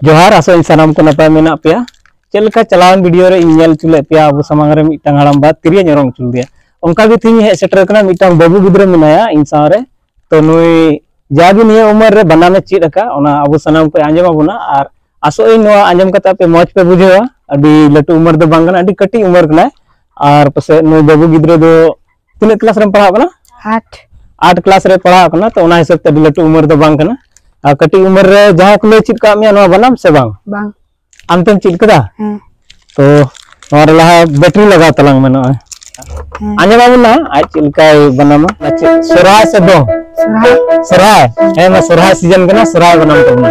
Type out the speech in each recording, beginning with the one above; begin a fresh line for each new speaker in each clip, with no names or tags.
जोहार आसो सानाम को नपाय मेना पे चलका चलावन वीडियो रे इनल चुले पे अब सामांग रे मिटang हाड़ाम बात तिरिया ñorong चुल दिया उनका भी थी हे सेटर कना मिटang बाबू गिद्रा मेनाया इंसान रे तो नुई जागी निया उमर रे बनाने चीज का ओना अब सानाम को आंजम आबुना और आसो इन नो आंजम कता पे मौज पे बुझेवा अभी लटू उमर दो बांगना अभी कटी उमर कना और पसे नुई बाबू गिद्रा दो तीन क्लास रे पढ़ा कना 8 क्लास रे पढ़ा कना तो ओना हिसाब ते लटू उमर दो बांग कना कटी उमर रे जहां को ले चित का मिया नो बनाम से बांग आम तुम चित कदा तो और लहा बैटरी लगा तलांग मनो आने बाबू ना आज चिलका बनामा अच्छा सुराय से दो सुराय है ना सुराय सीजन कना सुराय बनाम तो ना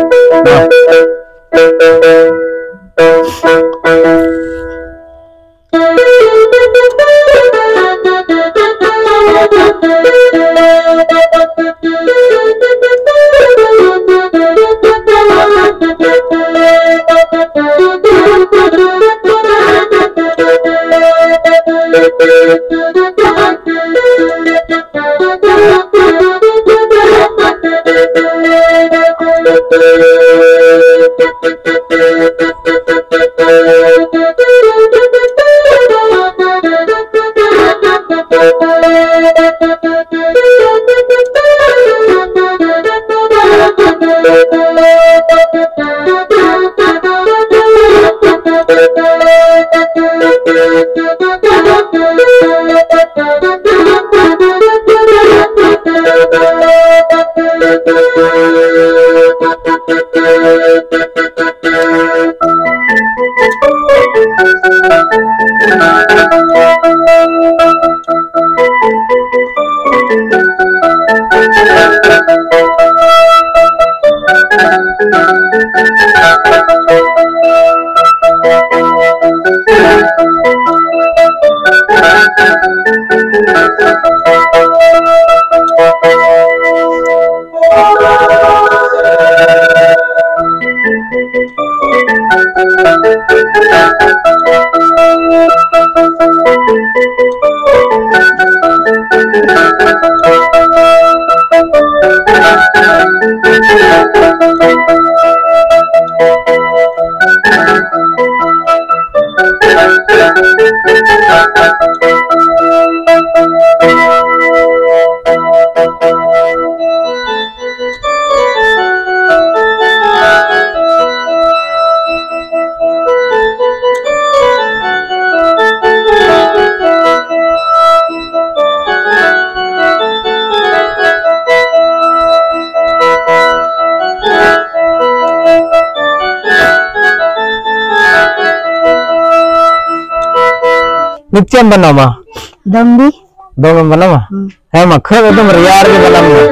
निच्चम बनामा
दम
बनामा है मखर एकदम रियार के बनामा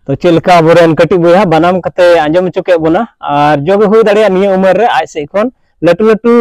तो चलका बोरेन कटी बोया बनाम कते आंजम चुके बोना और जो भी हुई दाड़िया निया उमर रे आज से कोन लटू लटू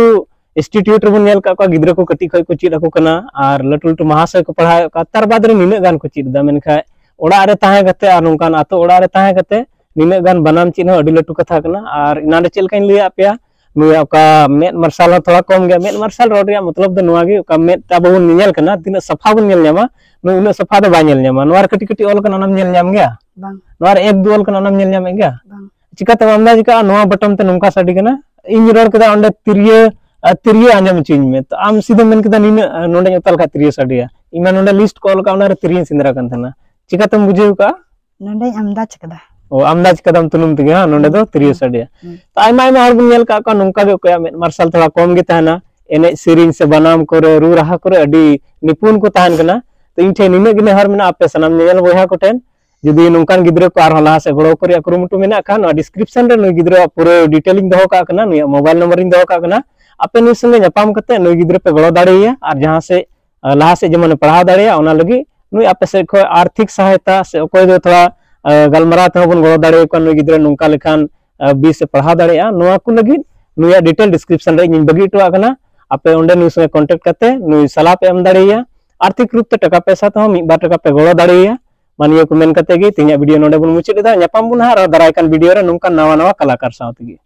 इंस्टीट्यूट रे नेल का गिद्रा को कटी खय को चीद को कना और लटू लटू महाशय को पढ़ाय का तार बाद रे निने गान को चीद दा मेनखा ओड़ा रे ताहे गते और नोकान आतो ओड़ा रे ताहे गते निने गान बनाम चीन हो अडी लटू कथा कना और इना रे चलका इन लिया पे नुया का मेद मार्शल थोड़ा कम गया मेद मार्शल रोड रे मतलब दो नुआ गे का मेद ता बबन नेल कना तीन सफा बन नेल न्यामा नु उन सफा दो बा नेल न्यामा नुआर कटी कटी ऑल कना नाम नेल न्याम गया
bang
नुआर एक दो ऑल कना नाम नेल न्याम गया
bang
चिका ते अंदाज का नुआ बटन ते नुका साडी कना इन रोड कदा अंडे तिरिये आंजम चिन में तो आम सीधे मन कदा नीन नोंडे नतल का तिरिये साडिया इमा नोंडे लिस्ट कॉल का उनार तिरिये सिंदरा कन थना चिका तम बुझेउ का
nonde amdaj kada
ओ अंदाज कदम तुनुम तगे हां नोंडे दो तिरिये साडिया तो आइमा आइमा हर बुन का नुका गे कोया मेद मार्शल थोड़ा कम गे ताना एने सिरिंग से बनाम करे रू रहा करे अडी निपुण को ताहन कना तो इन ठे निने गिने हर मेना आपे सनाम नेल बोया को ठेन जुदी नुकान गिद्रे को आर हला से गड़ो करे कुरुमुटु मेना खान डिस्क्रिप्शन रे नुई गिद्रे पूरे डिटेलिंग दहो का कना नुई मोबाइल नंबर इन दहो का कना आपे नुई संगे नपाम कते नुई गिद्रे पे गड़ो दाड़ेया और जहां से लहा से जेमन पढ़ाव दाड़ेया ओना लगी नुई आपे से खो आर्थिक सहायता से कोई दो थोड़ा गलमरा ते बन गड़ो दाड़े को नुई गिद्रे नुका लेखान 20 से पढ़ाव दाड़ेया नुआ को लगी नुई डिटेल डिस्क्रिप्शन रे इन बगी टवा कना आपे ओंडे नुई संगे कांटेक्ट कते नुई सलाह पे एम दाड़ेया आर्थिक रूप ते टका पैसा तो मी बार टका पे गड़ो दाड़ेया मानियो को मेन कते गे तिया वीडियो नोडे बन मुचित दा ᱧᱟᱯᱟᱢ बुन हार दाराय कान वीडियो रे नुका नवा नवा कलाकार साथ गे।